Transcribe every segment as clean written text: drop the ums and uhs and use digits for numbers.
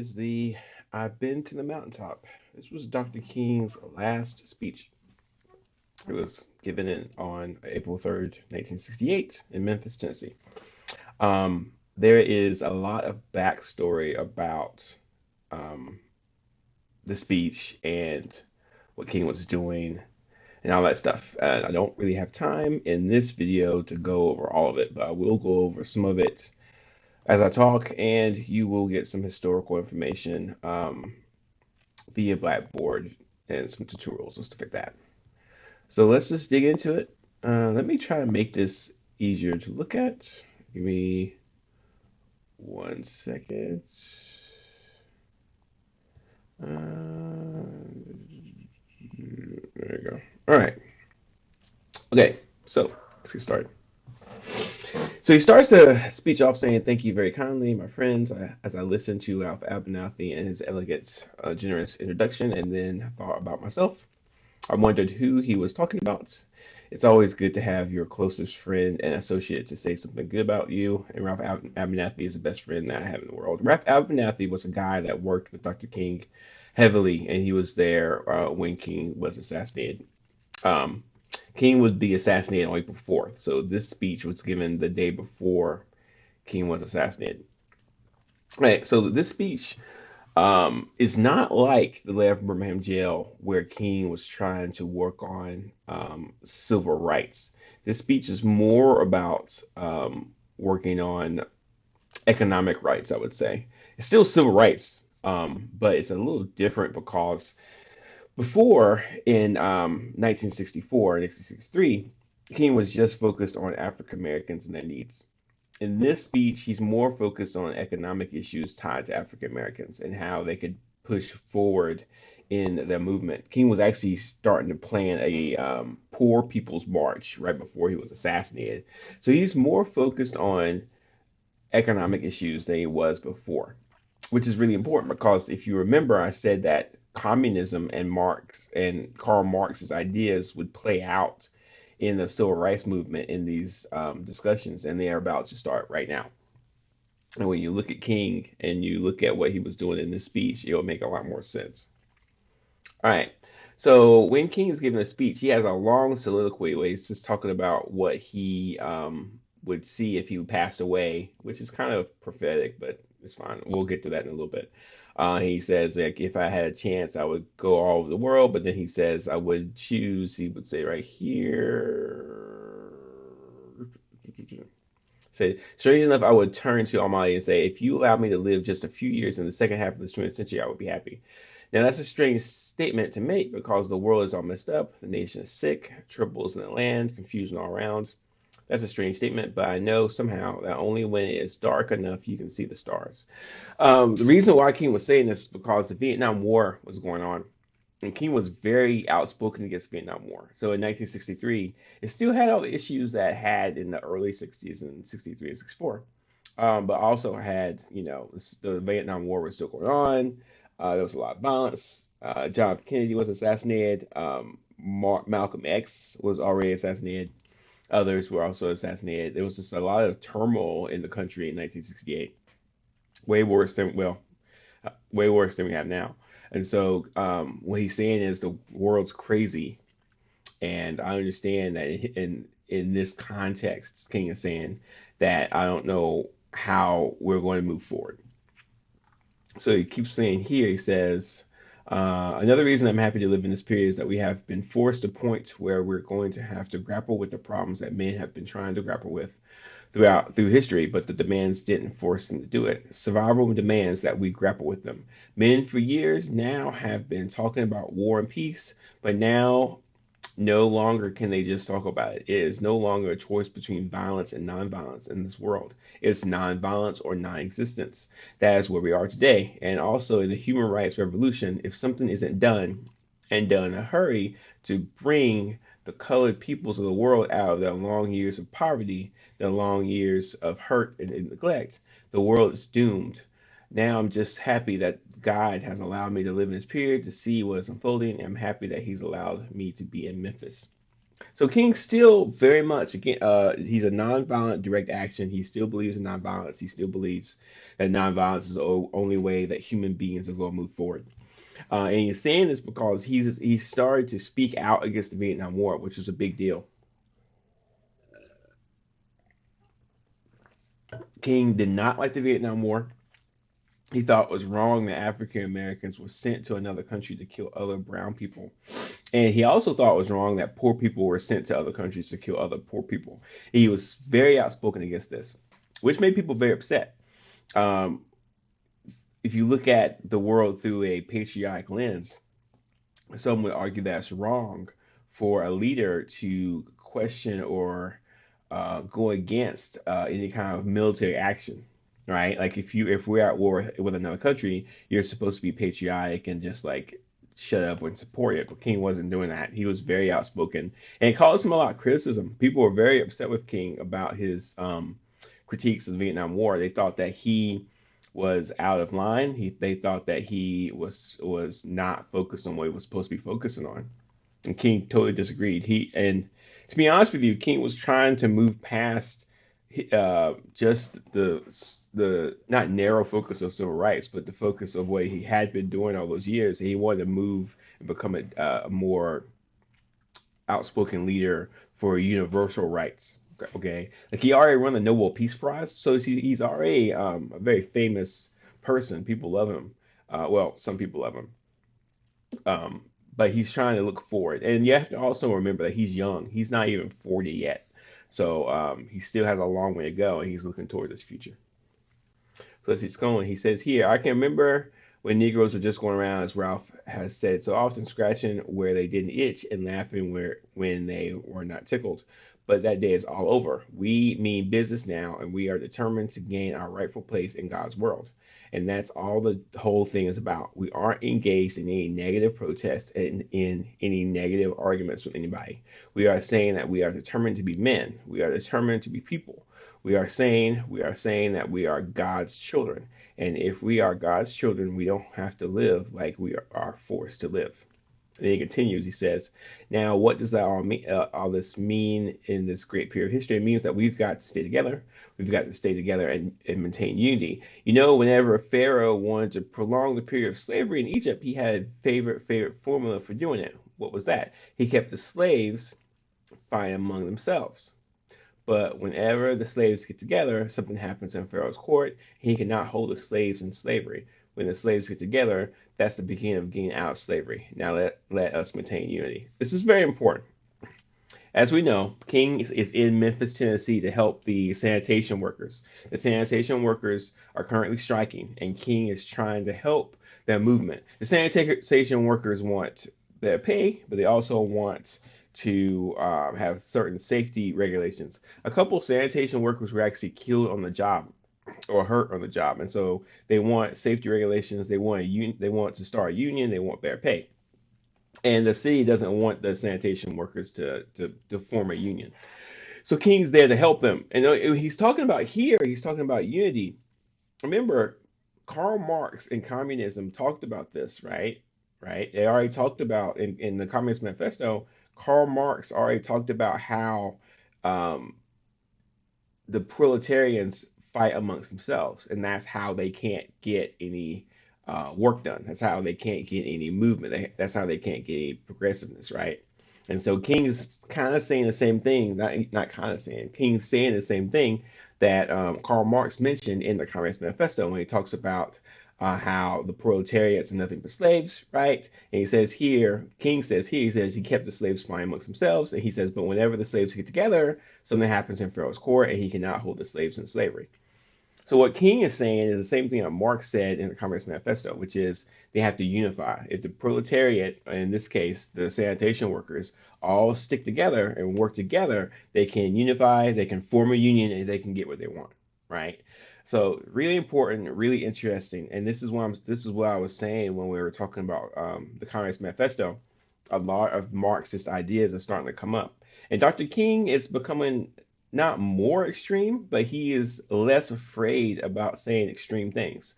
Is the I've been to the mountaintop. This was Dr. King's last speech. It was given on April 3rd, 1968, in Memphis, Tennessee. There is a lot of backstory about um, the speech and what King was doing and all that stuff. And I don't really have time in this video to go over all of it, but I will go over some of it as I talk, and you will get some historical information via Blackboard and some tutorials and stuff like that. So let's just dig into it. Let me try to make this easier to look at. Give me 1 second. There you go. All right. Okay. So let's get started. So he starts the speech off saying, "Thank you very kindly, my friends, as I listened to Ralph Abernathy and his elegant, generous introduction, and then thought about myself. I wondered who he was talking about. It's always good to have your closest friend and associate to say something good about you, and Ralph Abernathy is the best friend that I have in the world. Ralph Abernathy was a guy that worked with Dr. King heavily, and he was there when King was assassinated. Um, King would be assassinated on April 4th, so this speech was given the day before King was assassinated. Right, so this speech is not like the Lev Birmingham jail where King was trying to work on civil rights. This speech is more about working on economic rights, I would say. It's still civil rights, but it's a little different because before in 1964 and 1963, King was just focused on African Americans and their needs. In this speech, he's more focused on economic issues tied to African Americans and how they could push forward in their movement. King was actually starting to plan a poor people's march right before he was assassinated. So he's more focused on economic issues than he was before, which is really important because if you remember, I said that communism and Marx and Karl Marx's ideas would play out in the civil rights movement in these discussions, and they are about to start right now. And when you look at King and you look at what he was doing in this speech, it will make a lot more sense. All right. So when King is giving a speech, he has a long soliloquy where he's just talking about what he would see if he passed away, which is kind of prophetic, but it's fine. We'll get to that in a little bit. He says, like, if I had a chance, I would go all over the world, but then he says, I would choose, he would say right here. Say, strange enough, I would turn to Almighty and say, if you allow me to live just a few years in the second half of this 20th century, I would be happy. Now, that's a strange statement to make because the world is all messed up, the nation is sick, troubles in the land, confusion all around. That's a strange statement, but I know somehow that only when it is dark enough you can see the stars. The reason why King was saying this is because the Vietnam War was going on, and King was very outspoken against Vietnam War. So in 1963, it still had all the issues that it had in the early 60s and 63 and 64, but also had, the Vietnam War was still going on. There was a lot of violence. John F. Kennedy was assassinated. Malcolm X was already assassinated. Others were also assassinated. There was just a lot of turmoil in the country in 1968. Way worse than, well, way worse than we have now. And so what he's saying is the world's crazy, and I understand that in this context, King is saying that I don't know how we're going to move forward. So he keeps saying here, he says, another reason I'm happy to live in this period is that we have been forced to a point where we're going to have to grapple with the problems that men have been trying to grapple with through history, but the demands didn't force them to do it. Survival demands that we grapple with them. Men for years now have been talking about war and peace, but now no longer can they just talk about it. It is no longer a choice between violence and nonviolence in this world. It's nonviolence or non-existence. That is where we are today. And also in the human rights revolution, if something isn't done and done in a hurry to bring the colored peoples of the world out of their long years of poverty, their long years of hurt and neglect, the world is doomed. Now I'm just happy that God has allowed me to live in this period to see what is unfolding. And I'm happy that He's allowed me to be in Memphis. So King still very much again, he's a nonviolent direct action. He still believes in nonviolence. He still believes that nonviolence is the only way that human beings are going to move forward. And he's saying this because he started to speak out against the Vietnam War, which was a big deal. King did not like the Vietnam War. He thought it was wrong that African Americans were sent to another country to kill other brown people. And he also thought it was wrong that poor people were sent to other countries to kill other poor people. He was very outspoken against this, which made people very upset. Um, if you look at the world through a patriotic lens, some would argue that's wrong for a leader to question or go against any kind of military action, right? Like if we're at war with another country, you're supposed to be patriotic and just like shut up and support it. But King wasn't doing that. He was very outspoken, and it caused him a lot of criticism. People were very upset with King about his critiques of the Vietnam War. They thought that he was out of line. They thought that he was not focused on what he was supposed to be focusing on. And King totally disagreed. And to be honest with you, King was trying to move past just the not narrow focus of civil rights, but the focus of what he had been doing all those years. And he wanted to move and become a more outspoken leader for universal rights. Okay, like he already won the Nobel Peace Prize, so he's already a very famous person. People love him. Well, some people love him. Um, but he's trying to look forward, and you have to also remember that he's young. He's not even 40 yet, so he still has a long way to go, and he's looking toward this future. So as he's going, he says here, I can remember when Negroes were just going around, as Ralph has said, so often scratching where they didn't itch and laughing when they were not tickled. But that day is all over. We mean business now, and we are determined to gain our rightful place in God's world. And that's all the whole thing is about. We aren't engaged in any negative protests and in any negative arguments with anybody. We are saying that we are determined to be men. We are determined to be people. We are saying that we are God's children. And if we are God's children, we don't have to live like we are forced to live. And he continues, he says, now what does that all mean, all this mean in this great period of history? It means that we've got to stay together. We've got to stay together and maintain unity. You know, whenever Pharaoh wanted to prolong the period of slavery in Egypt, he had a favorite formula for doing it. What was that? He kept the slaves fighting among themselves. But whenever the slaves get together, something happens in Pharaoh's court. He cannot hold the slaves in slavery. When the slaves get together, that's the beginning of getting out of slavery. Now let us maintain unity. This is very important. As we know, King is in Memphis, Tennessee to help the sanitation workers. The sanitation workers are currently striking, and King is trying to help their movement. The sanitation workers want their pay, but they also want to have certain safety regulations. A couple sanitation workers were actually killed on the job or hurt on the job, and so they want safety regulations. They want they want to start a union. They want fair pay, and the city doesn't want the sanitation workers to form a union. So King's there to help them, and he's talking about here. He's talking about unity. Remember, Karl Marx in communism talked about this, right? Right? They already talked about in the Communist Manifesto. Karl Marx already talked about how um, the proletarians fight amongst themselves, and that's how they can't get any work done. That's how they can't get any movement. That's how they can't get any progressiveness, right? And so King is kind of saying the same thing, not kind of saying. King's saying the same thing that Karl Marx mentioned in the Communist Manifesto when he talks about how the proletariats are nothing but slaves, right? And he says here, King says here, he says he kept the slaves fighting amongst themselves, and he says, but whenever the slaves get together, something happens in Pharaoh's court, and he cannot hold the slaves in slavery. So what King is saying is the same thing that Marx said in the Communist Manifesto, which is they have to unify. If the proletariat, in this case, the sanitation workers, all stick together and work together, they can unify, they can form a union, and they can get what they want, right? So really important, really interesting, and this is what I was saying when we were talking about the Communist Manifesto. A lot of Marxist ideas are starting to come up, and Dr. King is becoming not more extreme, but he is less afraid about saying extreme things.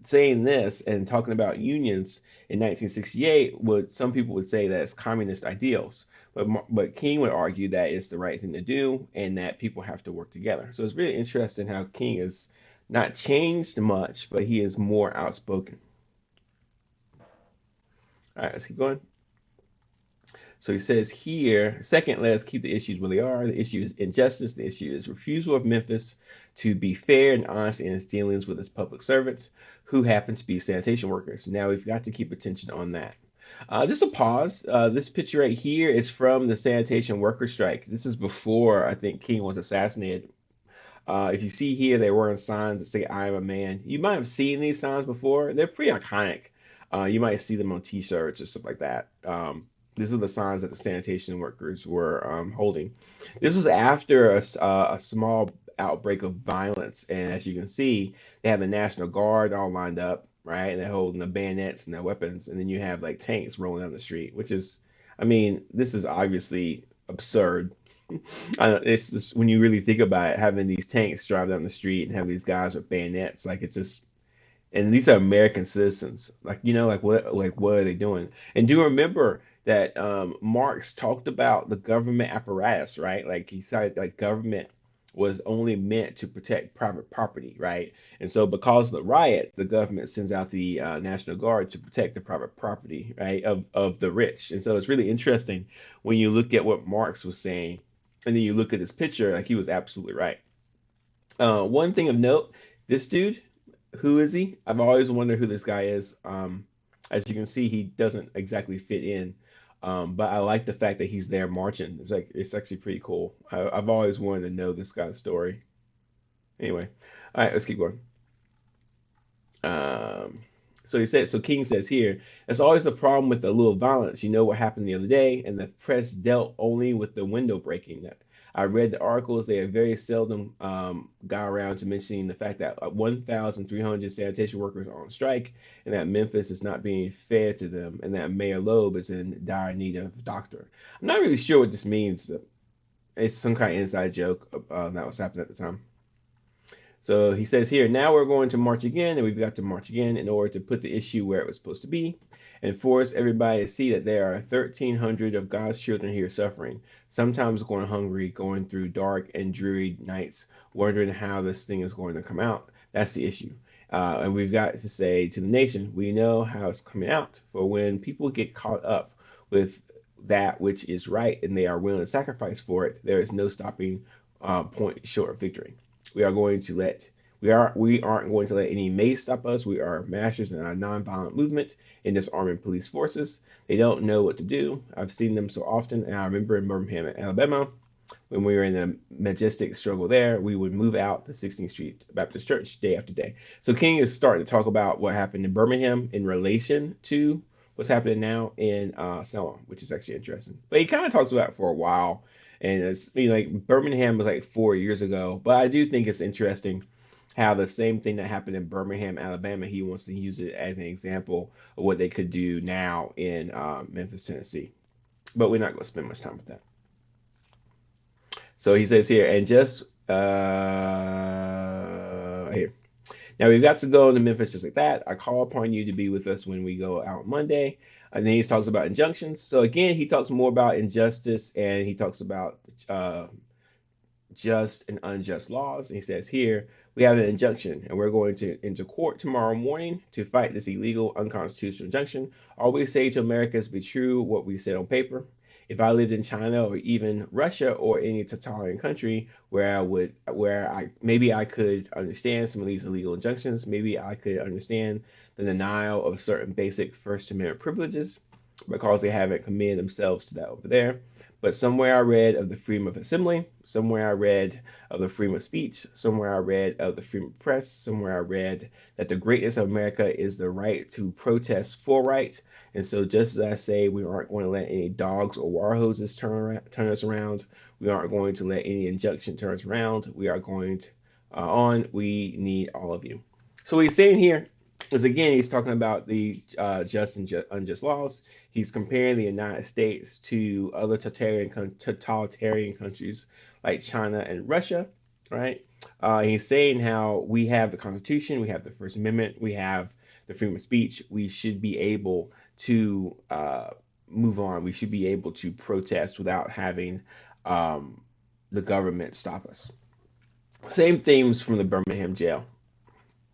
Saying this and talking about unions in 1968 would some people would say that it's communist ideals, but King would argue that it's the right thing to do and that people have to work together. So it's really interesting how King is not changed much, but he is more outspoken. All right, let's keep going. So he says here, second, let us keep the issues where they are. The issue is injustice. The issue is refusal of Memphis to be fair and honest in its dealings with its public servants, who happen to be sanitation workers. Now we've got to keep attention on that. Just a pause. This picture right here is from the sanitation worker strike. This is before I think King was assassinated. If you see here, they're wearing signs that say "I am a man." You might have seen these signs before. They're pretty iconic. You might see them on T-shirts or stuff like that. These are the signs that the sanitation workers were holding. This was after a small outbreak of violence, and as you can see, they have the National Guard all lined up, right? And they're holding the bayonets and their weapons, and then you have like tanks rolling down the street, which is, I mean, this is obviously absurd. It's just when you really think about it, having these tanks drive down the street and have these guys with bayonets, like it's just, and these are American citizens. Like, like what are they doing? And do remember that Marx talked about the government apparatus, right? Like he said, like government was only meant to protect private property, right? And so because of the riot, the government sends out the National Guard to protect the private property, right, of the rich. And so it's really interesting when you look at what Marx was saying, and then you look at this picture, like he was absolutely right. One thing of note, this dude, who is he? I've always wondered who this guy is. As you can see, he doesn't exactly fit in. But I like the fact that he's there marching. It's actually pretty cool. I've always wanted to know this guy's story. Anyway, all right, let's keep going. Um, so King says here, there's always the problem with the little violence. You know what happened the other day, and the press dealt only with the window breaking. I read the articles. They have very seldom got around to mentioning the fact that 1,300 sanitation workers are on strike, and that Memphis is not being fair to them, and that Mayor Loeb is in dire need of a doctor. I'm not really sure what this means. It's some kind of inside joke that was happening at the time. So he says here, now we're going to march again, and we've got to march again in order to put the issue where it was supposed to be and force everybody to see that there are 1,300 of God's children here suffering, sometimes going hungry, going through dark and dreary nights, wondering how this thing is going to come out. That's the issue. And we've got to say to the nation, we know how it's coming out. For when people get caught up with that which is right and they are willing to sacrifice for it, there is no stopping point short of victory. We are going to let we aren't going to let any mace stop us. We are masters in our nonviolent movement in this armed police forces. They don't know what to do. I've seen them so often, and I remember in Birmingham, Alabama, when we were in the majestic struggle there, we would move out the 16th Street Baptist Church day after day. So King is starting to talk about what happened in Birmingham in relation to what's happening now in Selma, which is actually interesting. But he kind of talks about it for a while, and like Birmingham was like 4 years ago. But I do think it's interesting how the same thing that happened in Birmingham, Alabama, he wants to use it as an example of what they could do now in Memphis, Tennessee. But we're not going to spend much time with that. So he says here, and just here. Now we've got to go to Memphis just like that. I call upon you to be with us when we go out Monday. And then he talks about injunctions. So again, he talks more about injustice and he talks about just and unjust laws. And he says here, we have an injunction and we're going to into court tomorrow morning to fight this illegal, unconstitutional injunction. All we say to America is be true what we said on paper. If I lived in China or even Russia or any totalitarian country where I maybe I could understand some of these illegal injunctions, maybe I could understand the denial of certain basic First Amendment privileges because they haven't committed themselves to that over there. But somewhere I read of the freedom of assembly, somewhere I read of the freedom of speech, somewhere I read of the freedom of press, somewhere I read that the greatness of America is the right to protest for rights. And so just as I say, we aren't going to let any dogs or war hoses turn us around. We aren't going to let any injunction turn us around. We are going to, we need all of you. So what he's saying here is, again, he's talking about the just and unjust laws. He's comparing the United States to other totalitarian countries like China and Russia, right? He's saying how we have the Constitution, we have the First Amendment, we have the freedom of speech. We should be able to move on. We should be able to protest without having um, the government stop us. Same themes from the Birmingham jail.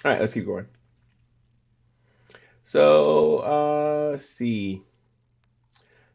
All right, let's keep going. So, let's see.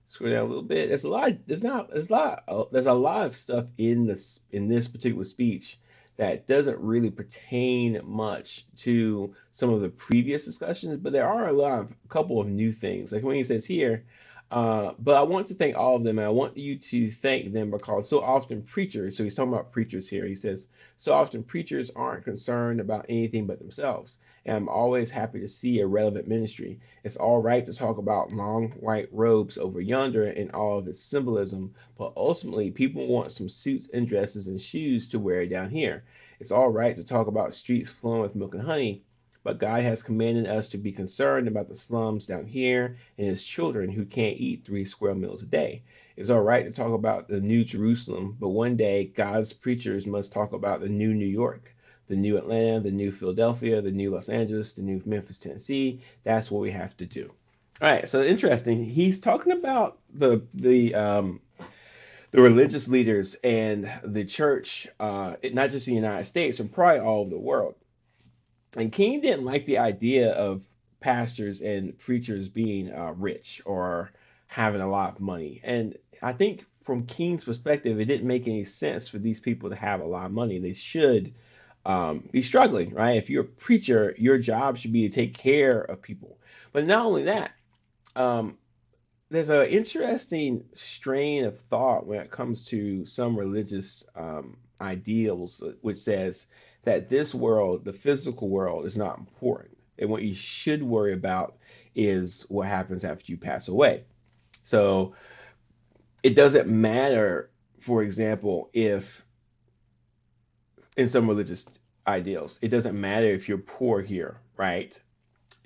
Scroll down a little bit. There's a lot. There's a lot of stuff in this particular speech that doesn't really pertain much to some of the previous discussions, but there are a couple of new things. Like when he says here, but I want to thank all of them, and I want you to thank them because so often preachers. So he's talking about preachers here. He says so often preachers aren't concerned about anything but themselves, and I'm always happy to see a relevant ministry. It's all right to talk about long white robes over yonder and all of its symbolism, but ultimately people want some suits and dresses and shoes to wear down here. It's all right to talk about streets flowing with milk and honey, but God has commanded us to be concerned about the slums down here and his children who can't eat 3 square meals a day. It's all right to talk about the new Jerusalem, but one day God's preachers must talk about the new New York, the new Atlanta, the new Philadelphia, the new Los Angeles, the new Memphis, Tennessee. That's what we have to do. All right, so interesting. He's talking about the religious leaders and the church, not just in the United States, and probably all over the world. And King didn't like the idea of pastors and preachers being rich or having a lot of money. And I think from King's perspective, it didn't make any sense for these people to have a lot of money. They should be struggling, right? If you're a preacher, your job should be to take care of people. But not only that, um, there's an interesting strain of thought when it comes to some religious ideals, which says that this world, the physical world, is not important. And what you should worry about is what happens after you pass away. So it doesn't matter, for example, if in some religious ideals, it doesn't matter if you're poor here, right?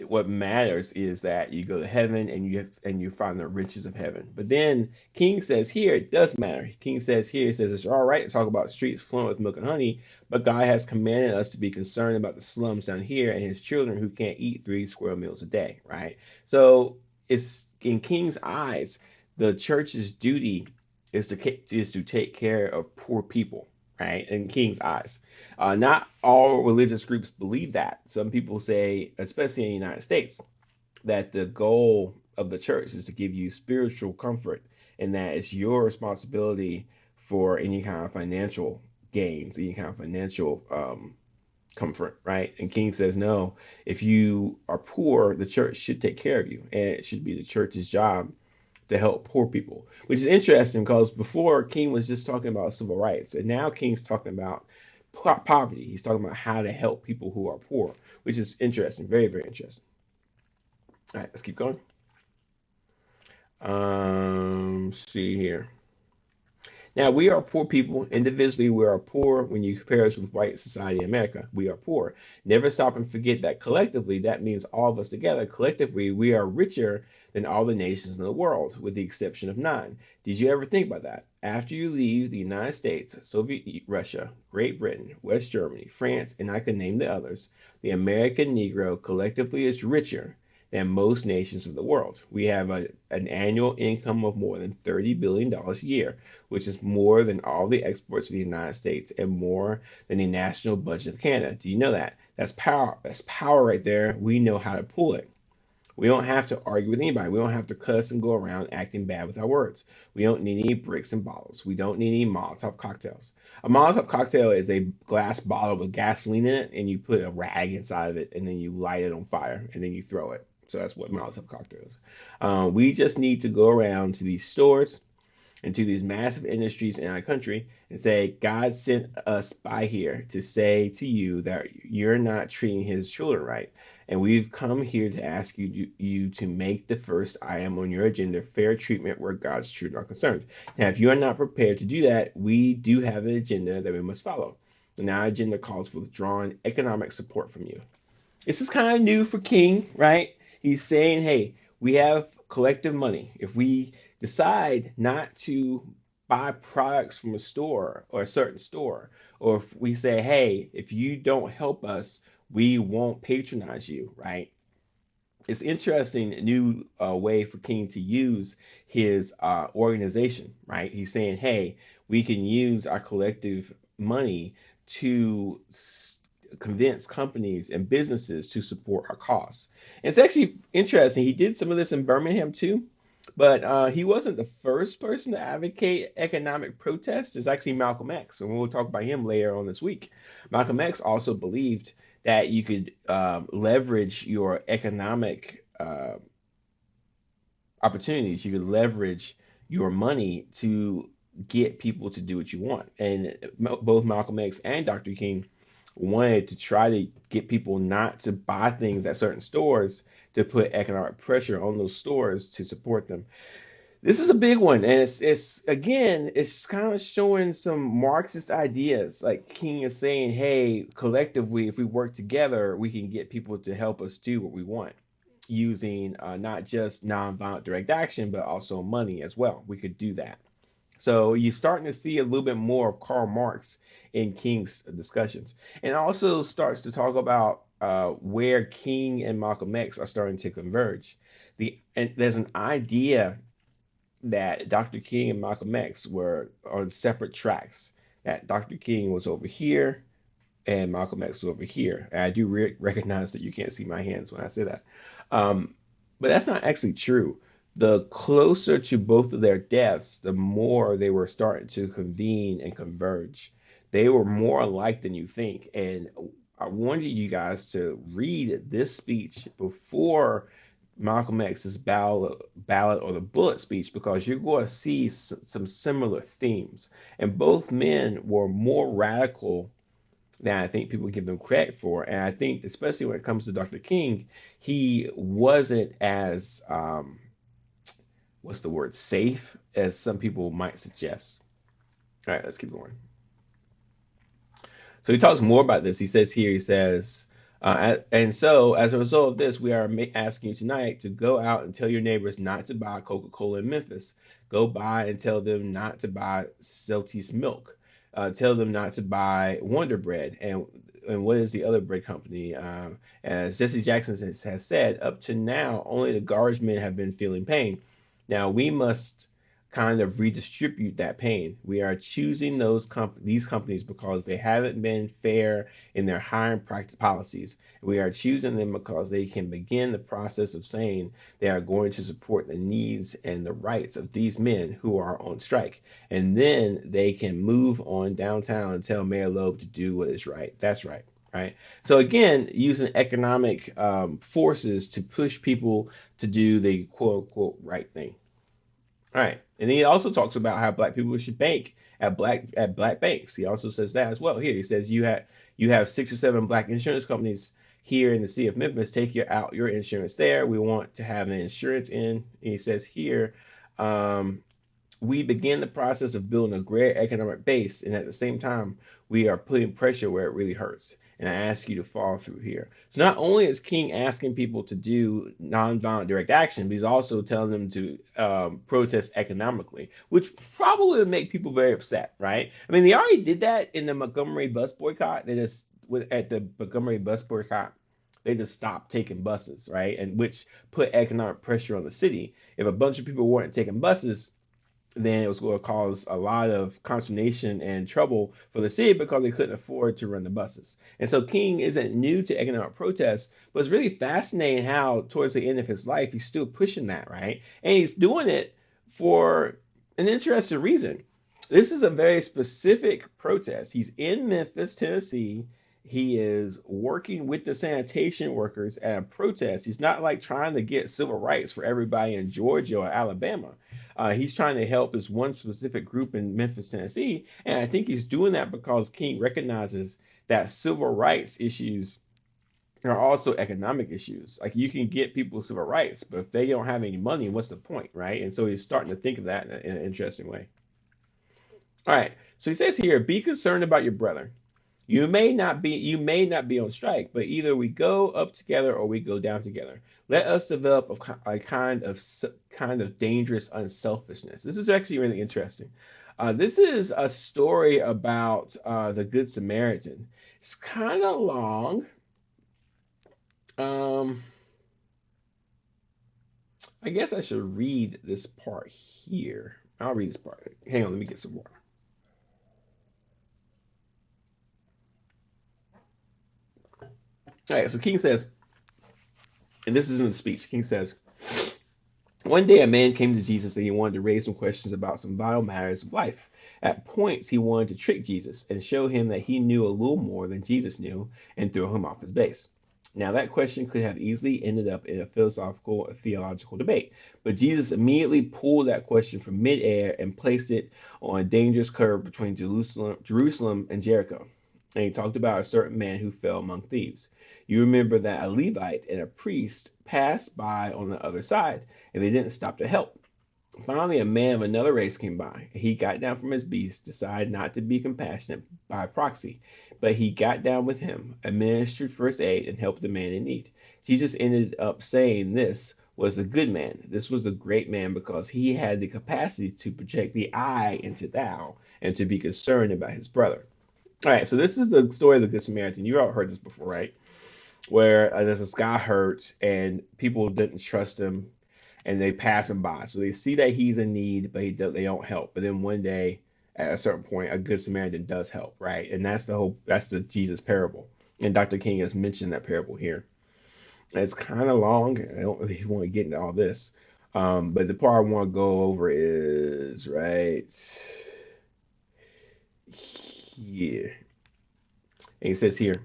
What matters is that you go to heaven and you find the riches of heaven. But then King says here it does matter. King says here he says it's all right to talk about streets flowing with milk and honey, but God has commanded us to be concerned about the slums down here and his children who can't eat 3 square meals a day, right? So it's in King's eyes, the church's duty is to take care of poor people, right? In King's eyes. Not all religious groups believe that. Some people say, especially in the United States, that the goal of the church is to give you spiritual comfort and that it's your responsibility for any kind of financial gains, any kind of financial comfort, right? And King says, no, if you are poor, the church should take care of you, and it should be the church's job to help poor people, which is interesting because before King was just talking about civil rights, and now King's talking about poverty. He's talking about how to help people who are poor, which is interesting, very, very interesting. All right, let's keep going. See here. Now, we are poor people. Individually, we are poor when you compare us with white society in America. We are poor. Never stop and forget that collectively, that means all of us together. Collectively, we are richer than all the nations in the world, with the exception of nine. Did you ever think about that? After you leave the United States, Soviet Russia, Great Britain, West Germany, France, and I can name the others, the American Negro collectively is richer than most nations of the world. We have an annual income of more than $30 billion a year, which is more than all the exports of the United States and more than the national budget of Canada. Do you know that? That's power. That's power right there. We know how to pull it. We don't have to argue with anybody. We don't have to cuss and go around acting bad with our words. We don't need any bricks and bottles. We don't need any Molotov cocktails. A Molotov cocktail is a glass bottle with gasoline in it, and you put a rag inside of it, and then you light it on fire, and then you throw it. So that's what Molotov cocktails. We just need to go around to these stores and to these massive industries in our country and say, God sent us by here to say to you that you're not treating his children right. And we've come here to ask you to make the first item on your agenda fair treatment where God's children are concerned. Now, if you are not prepared to do that, we do have an agenda that we must follow. And our agenda calls for withdrawing economic support from you. This is kind of new for King, right? He's saying, hey, we have collective money. If we decide not to buy products from a store or a certain store, or if we say, hey, if you don't help us, we won't patronize you, right? it's interesting new way for King to use his organization, right? He's saying, hey, we can use our collective money to convince companies and businesses to support our cause. And it's actually interesting. He did some of this in Birmingham too, but he wasn't the first person to advocate economic protest. It's actually Malcolm X, and we'll talk about him later on this week. Malcolm X also believed that you could leverage your economic opportunities. You could leverage your money to get people to do what you want. And both Malcolm X and Dr. King wanted to try to get people not to buy things at certain stores to put economic pressure on those stores to support them. This is a big one, and it's again, it's kind of showing some Marxist ideas. Like King is saying, hey, collectively, if we work together, we can get people to help us do what we want, using not just nonviolent direct action, but also money as well. We could do that. So you're starting to see a little bit more of Karl Marx in King's discussions, and also starts to talk about where King and Malcolm X are starting to converge. And there's an idea that Dr. King and Malcolm X were on separate tracks. That Dr. King was over here and Malcolm X was over here. And I do recognize that you can't see my hands when I say that. Um, but that's not actually true. The closer to both of their deaths, the more they were starting to convene and converge. They were more alike than you think. And I wanted you guys to read this speech before Malcolm X's ballot or the bullet speech because you're going to see some similar themes. And both men were more radical than I think people give them credit for. And I think, especially when it comes to Dr. King, he wasn't as, what's the word, safe as some people might suggest. All right, let's keep going. So he talks more about this. He says here, he says, and so as a result of this, we are asking you tonight to go out and tell your neighbors not to buy Coca-Cola in Memphis. Go buy and tell them not to buy Celtice milk. Tell them not to buy Wonder Bread. And what is the other bread company? As Jesse Jackson has said, up to now, only the garbage men have been feeling pain. Now we must kind of redistribute that pain. We are choosing these companies because they haven't been fair in their hiring practice policies. We are choosing them because they can begin the process of saying they are going to support the needs and the rights of these men who are on strike. And then they can move on downtown and tell Mayor Loeb to do what is right. That's right. Right. So again, using economic forces to push people to do the quote unquote right thing. All right. And then he also talks about how black people should bank at black banks. He also says that as well. Here he says you have 6 or 7 black insurance companies here in the city of Memphis. Take your insurance there. We want to have an insurance in. And he says here, um, we begin the process of building a great economic base, and at the same time, we are putting pressure where it really hurts. And I ask you to follow through here. So not only is King asking people to do nonviolent direct action, but he's also telling them to protest economically, which probably would make people very upset, right? I mean, they already did that in the Montgomery bus boycott. At the Montgomery bus boycott, they just stopped taking buses, right? And which put economic pressure on the city. If a bunch of people weren't taking buses, then it was going to cause a lot of consternation and trouble for the city because they couldn't afford to run the buses. And so King isn't new to economic protests, but it's really fascinating how towards the end of his life, he's still pushing that, right? And he's doing it for an interesting reason. This is a very specific protest. He's in Memphis, Tennessee. He is working with the sanitation workers at a protest. He's not like trying to get civil rights for everybody in Georgia or Alabama. He's trying to help this one specific group in Memphis, Tennessee. And I think he's doing that because King recognizes that civil rights issues are also economic issues. Like you can get people civil rights, but if they don't have any money, what's the point, right? And so he's starting to think of that in an interesting way. All right. So he says here, be concerned about your brother. You may not be on strike, but either we go up together or we go down together. Let us develop a kind of dangerous unselfishness. This is actually really interesting. This is a story about the Good Samaritan. It's kind of long. Um, I guess I should read this part here. I'll read this part. Hang on, let me get some water. All right, so King says, and this is in the speech. King says, one day a man came to Jesus and he wanted to raise some questions about some vital matters of life. At points, he wanted to trick Jesus and show him that he knew a little more than Jesus knew and throw him off his base. Now, that question could have easily ended up in a philosophical or theological debate, but Jesus immediately pulled that question from midair and placed it on a dangerous curve between Jerusalem and Jericho. And he talked about a certain man who fell among thieves. You remember that a Levite and a priest passed by on the other side, and they didn't stop to help. Finally, a man of another race came by. He got down from his beast, decided not to be compassionate by proxy, but he got down with him, administered first aid, and helped the man in need. Jesus ended up saying this was the good man. This was the great man because he had the capacity to project the I into thou and to be concerned about his brother. All right, so this is the story of the Good Samaritan. You all heard this before, right? Where there's this guy hurt and people didn't trust him and they pass him by. So they see that he's in need, but they don't help. But then one day, at a certain point, a good Samaritan does help, right? And that's the Jesus parable. And Dr. King has mentioned that parable here. It's kind of long. I don't really want to get into all this. But the part I want to go over is right here. And he says here,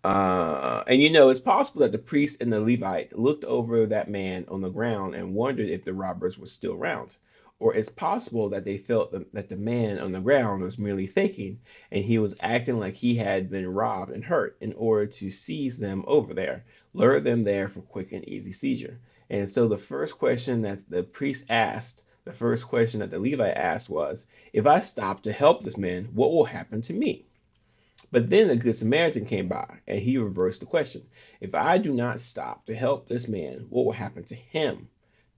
and it's possible that the priest and the Levite looked over that man on the ground and wondered if the robbers were still around. Or it's possible that they felt that the man on the ground was merely faking and he was acting like he had been robbed and hurt in order to seize them over there, lure them there for quick and easy seizure. And so the first question that the priest asked, the first question that the Levite asked was, if I stop to help this man, what will happen to me? But then the Good Samaritan came by, and he reversed the question. If I do not stop to help this man, what will happen to him?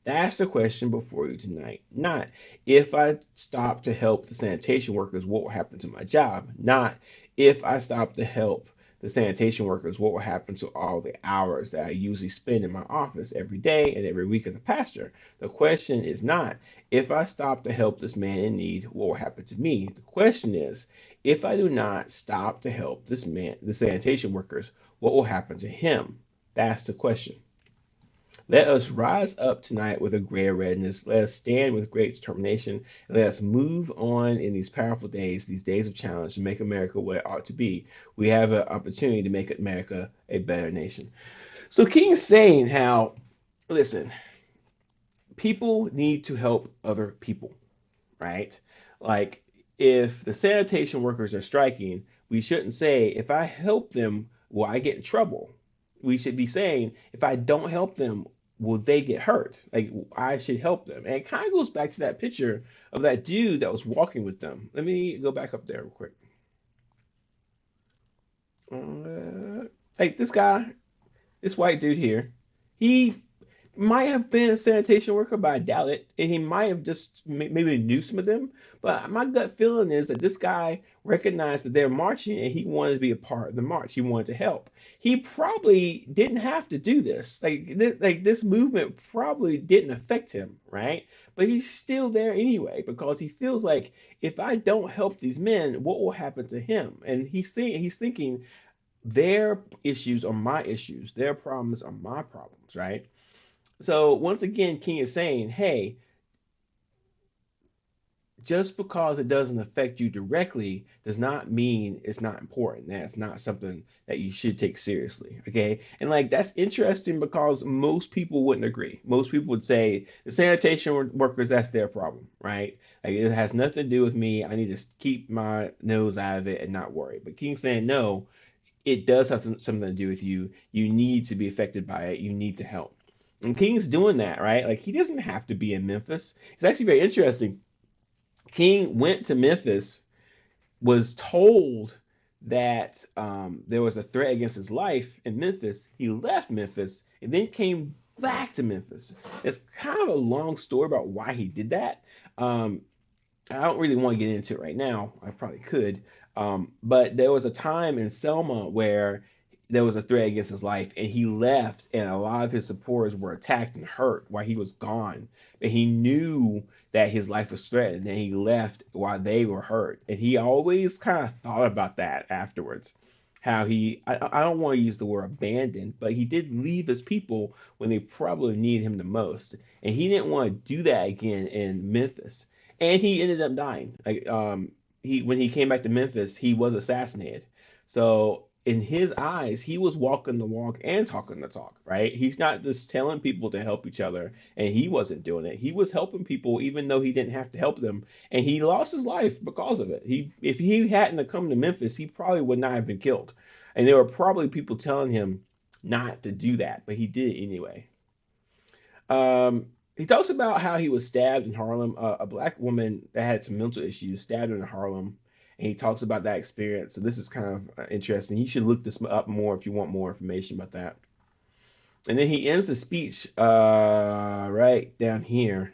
That's the question before you tonight. Not if I stop to help the sanitation workers, what will happen to my job? Not if I stop to help the sanitation workers, what will happen to all the hours that I usually spend in my office every day and every week as a pastor? The question is not if I stop to help this man in need, what will happen to me? The question is if I do not stop to help this man, the sanitation workers, what will happen to him? That's the question. Let us rise up tonight with a greater readiness. Let us stand with great determination. And let us move on in these powerful days, these days of challenge, to make America what it ought to be. We have an opportunity to make America a better nation. So King is saying how, listen, people need to help other people, right? Like, if the sanitation workers are striking, we shouldn't say, if I help them, will I get in trouble? We should be saying, if I don't help them, will they get hurt? Like, I should help them. And it kind of goes back to that picture of that dude that was walking with them. Let me go back up there real quick. Like, this guy, this white dude here, he might have been a sanitation worker, but I doubt it. And he might have just maybe knew some of them. But my gut feeling is that this guy recognized that they're marching and he wanted to be a part of the march. He wanted to help. He probably didn't have to do this. Like this movement probably didn't affect him, right? But he's still there anyway because he feels like if I don't help these men, what will happen to him? And he's thinking their issues are my issues, their problems are my problems, right? So once again, King is saying, hey, just because it doesn't affect you directly does not mean it's not important. That's not something that you should take seriously. Okay. And like that's interesting because most people wouldn't agree. Most people would say the sanitation workers, that's their problem, right? Like it has nothing to do with me. I need to keep my nose out of it and not worry. But King's saying, no, it does have something to do with you. You need to be affected by it. You need to help. And King's doing that, right? Like he doesn't have to be in Memphis. It's actually very interesting. King went to Memphis, was told that there was a threat against his life in Memphis. He left Memphis and then came back to Memphis. It's kind of a long story about why he did that. Um, I don't really want to get into it right now. I probably could. But there was a time in Selma where there was a threat against his life, and he left, and a lot of his supporters were attacked and hurt while he was gone. And he knew that his life was threatened, and he left while they were hurt. And he always kind of thought about that afterwards. How I don't want to use the word abandoned, but he did leave his people when they probably needed him the most. And he didn't want to do that again in Memphis. And he ended up dying. When he came back to Memphis, he was assassinated. So in his eyes, he was walking the walk and talking the talk, right? He's not just telling people to help each other, and he wasn't doing it. He was helping people even though he didn't have to help them, and he lost his life because of it. If he hadn't have come to Memphis, he probably would not have been killed. And there were probably people telling him not to do that, but he did it anyway. He talks about how he was stabbed in Harlem. A black woman that had some mental issues stabbed him in Harlem, and he talks about that experience. So this is kind of interesting. You should look this up more if you want more information about that. And then he ends the speech right down here.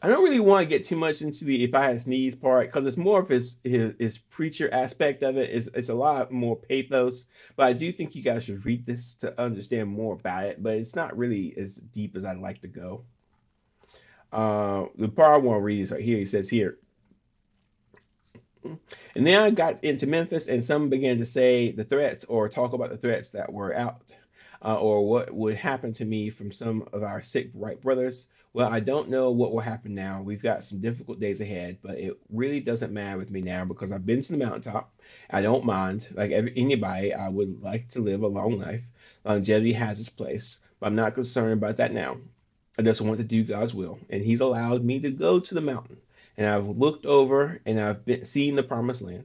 I don't really want to get too much into the if I had sneeze part because it's more of his preacher aspect of it. It's a lot more pathos, but I do think you guys should read this to understand more about it. But it's not really as deep as I'd like to go. The part I want to read is right here. He says here, and then I got into Memphis, and some began to say the threats or talk about the threats that were out, or what would happen to me from some of our sick white brothers. Well, I don't know what will happen now. We've got some difficult days ahead, but it really doesn't matter with me now because I've been to the mountaintop. I don't mind. Like anybody, I would like to live a long life. Longevity has its place, but I'm not concerned about that now. I just want to do God's will, and He's allowed me to go to the mountain. And I've looked over and I've been seen the promised land.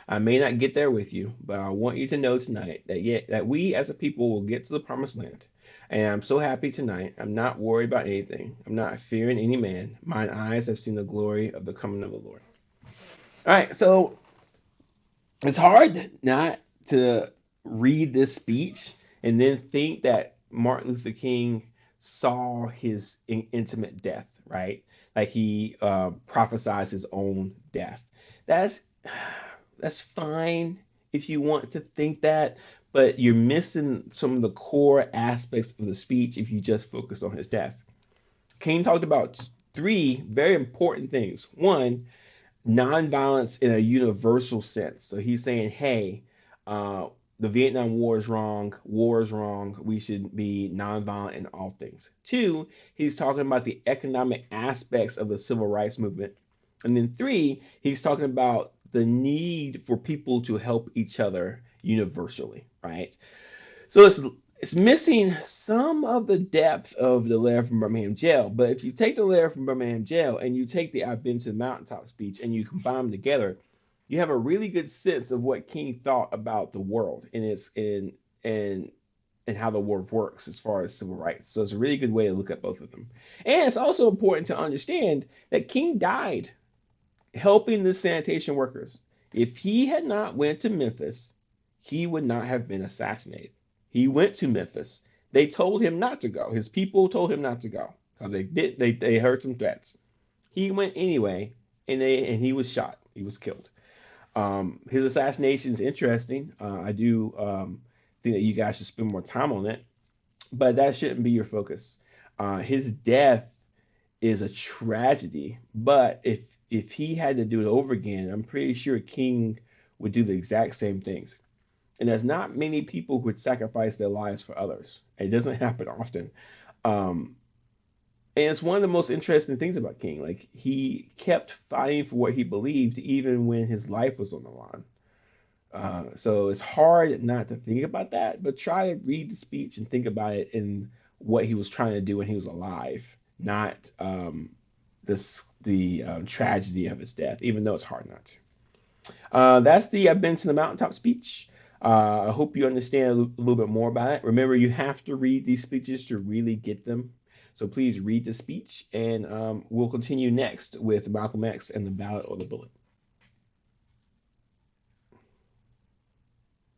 I may not get there with you, but I want you to know tonight that we as a people will get to the promised land. And I'm so happy tonight. I'm not worried about anything. I'm not fearing any man. Mine eyes have seen the glory of the coming of the Lord. All right, so it's hard not to read this speech and then think that Martin Luther King saw his intimate death, right? Like he prophesied his own death. That's that's fine if you want to think that, but you're missing some of the core aspects of the speech if you just focus on his death. King talked about three very important things. One, nonviolence in a universal sense. So he's saying, hey, the Vietnam War is wrong. War is wrong. We should be nonviolent in all things. Two, he's talking about the economic aspects of the civil rights movement. And then three, he's talking about the need for people to help each other universally, right? So it's missing some of the depth of the letter from Birmingham jail. But if you take the letter from Birmingham jail and you take the I've been to the mountaintop speech and you combine them together, you have a really good sense of what King thought about the world and its and how the world works as far as civil rights. So it's a really good way to look at both of them. And it's also important to understand that King died helping the sanitation workers. If he had not went to Memphis, he would not have been assassinated. He went to Memphis. They told him not to go. His people told him not to go because they heard some threats. He went anyway, and he was shot. He was killed. His assassination is interesting. I do think that you guys should spend more time on it, but that shouldn't be your focus. His death is a tragedy, but if he had to do it over again, I'm pretty sure King would do the exact same things. And there's not many people who would sacrifice their lives for others. It doesn't happen often. Um, and it's one of the most interesting things about King. Like he kept fighting for what he believed, even when his life was on the line. So it's hard not to think about that, but try to read the speech and think about it and what he was trying to do when he was alive, not the tragedy of his death, even though it's hard not to. That's the I've been to the mountaintop speech. I hope you understand a little bit more about it. Remember, you have to read these speeches to really get them. So please read the speech, and we'll continue next with Malcolm X and the ballot or the bullet.